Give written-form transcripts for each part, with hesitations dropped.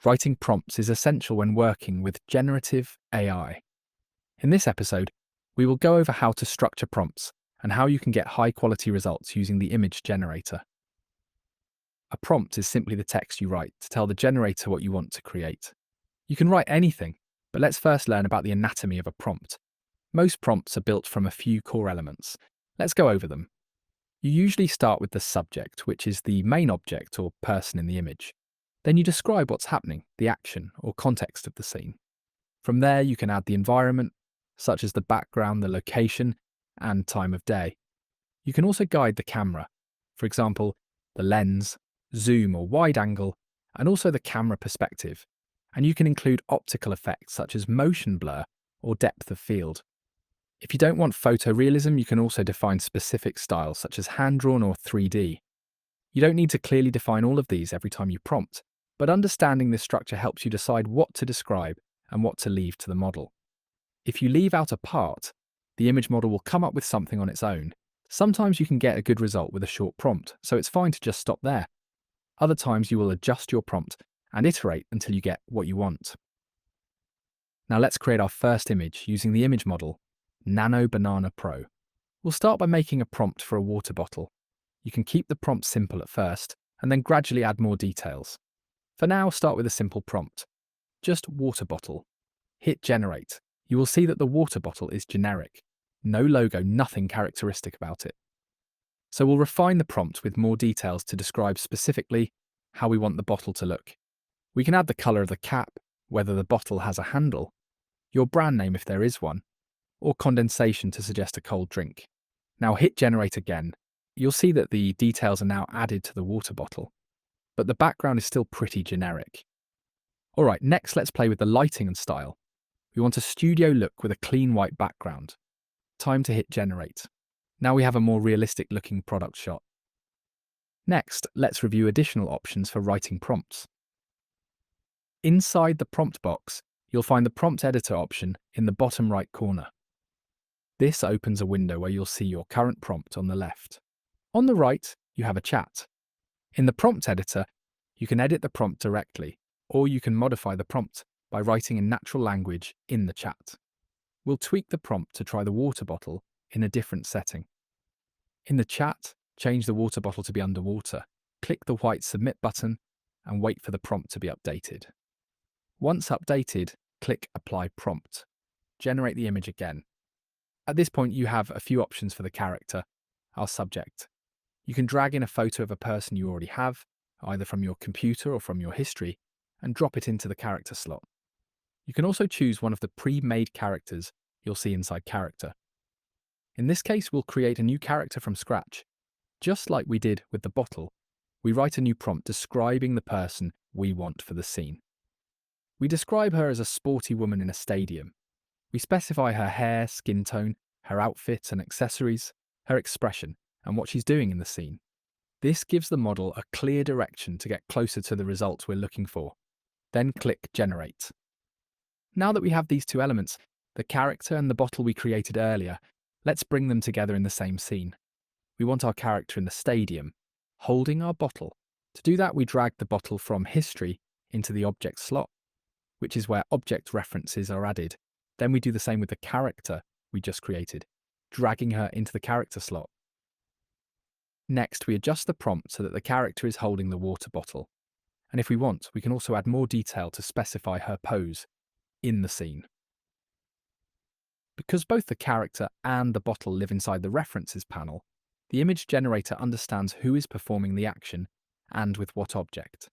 Writing prompts is essential when working with generative AI. In this episode, we will go over how to structure prompts and how you can get high-quality results using the image generator. A prompt is simply the text you write to tell the generator what you want to create. You can write anything, but let's first learn about the anatomy of a prompt. Most prompts are built from a few core elements. Let's go over them. You usually start with the subject, which is the main object or person in the image. Then you describe what's happening, the action or context of the scene. From there, you can add the environment, such as the background, the location, and time of day. You can also guide the camera, for example, the lens, zoom or wide angle, and also the camera perspective. And you can include optical effects such as motion blur or depth of field. If you don't want photorealism, you can also define specific styles such as hand-drawn or 3D. You don't need to clearly define all of these every time you prompt, but understanding this structure helps you decide what to describe and what to leave to the model. If you leave out a part, the image model will come up with something on its own. Sometimes you can get a good result with a short prompt, so it's fine to just stop there. Other times you will adjust your prompt and iterate until you get what you want. Now let's create our first image using the image model, Nano Banana Pro. We'll start by making a prompt for a water bottle. You can keep the prompt simple at first and then gradually add more details. For now, start with a simple prompt. Just water bottle. Hit generate. You will see that the water bottle is generic. No logo, nothing characteristic about it. So we'll refine the prompt with more details to describe specifically how we want the bottle to look. We can add the color of the cap, whether the bottle has a handle, your brand name if there is one, or condensation to suggest a cold drink. Now hit generate again. You'll see that the details are now added to the water bottle, but the background is still pretty generic. Alright, next let's play with the lighting and style. We want a studio look with a clean white background. Time to hit generate. Now we have a more realistic looking product shot. Next, let's review additional options for writing prompts. Inside the prompt box, you'll find the prompt editor option in the bottom right corner. This opens a window where you'll see your current prompt on the left. On the right, you have a chat. In the prompt editor, you can edit the prompt directly, or you can modify the prompt by writing in natural language in the chat. We'll tweak the prompt to try the water bottle in a different setting. In the chat, change the water bottle to be underwater, click the white submit button, and wait for the prompt to be updated. Once updated, click apply prompt. Generate the image again. At this point, you have a few options for the character, our subject. You can drag in a photo of a person you already have, either from your computer or from your history, and drop it into the character slot. You can also choose one of the pre-made characters you'll see inside character. In this case, we'll create a new character from scratch. Just like we did with the bottle, we write a new prompt describing the person we want for the scene. We describe her as a sporty woman in a stadium. We specify her hair, skin tone, her outfit and accessories, her expression, and what she's doing in the scene. This gives the model a clear direction to get closer to the results we're looking for. Then click Generate. Now that we have these two elements, the character and the bottle we created earlier, let's bring them together in the same scene. We want our character in the stadium, holding our bottle. To do that, we drag the bottle from History into the Object slot, which is where object references are added. Then we do the same with the character we just created, dragging her into the Character slot. Next, we adjust the prompt so that the character is holding the water bottle. And if we want, we can also add more detail to specify her pose in the scene. Because both the character and the bottle live inside the References panel, the image generator understands who is performing the action and with what object.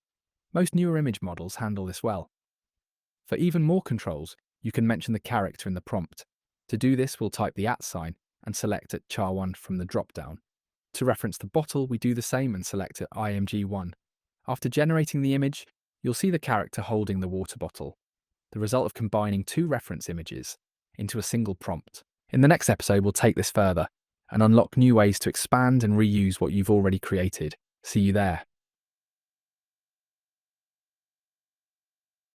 Most newer image models handle this well. For even more controls, you can mention the character in the prompt. To do this, we'll type the @ sign and select at char1 from the drop-down. To reference the bottle, we do the same and select at img1. After generating the image, you'll see the character holding the water bottle, the result of combining two reference images into a single prompt. In the next episode, we'll take this further and unlock new ways to expand and reuse what you've already created. See you there.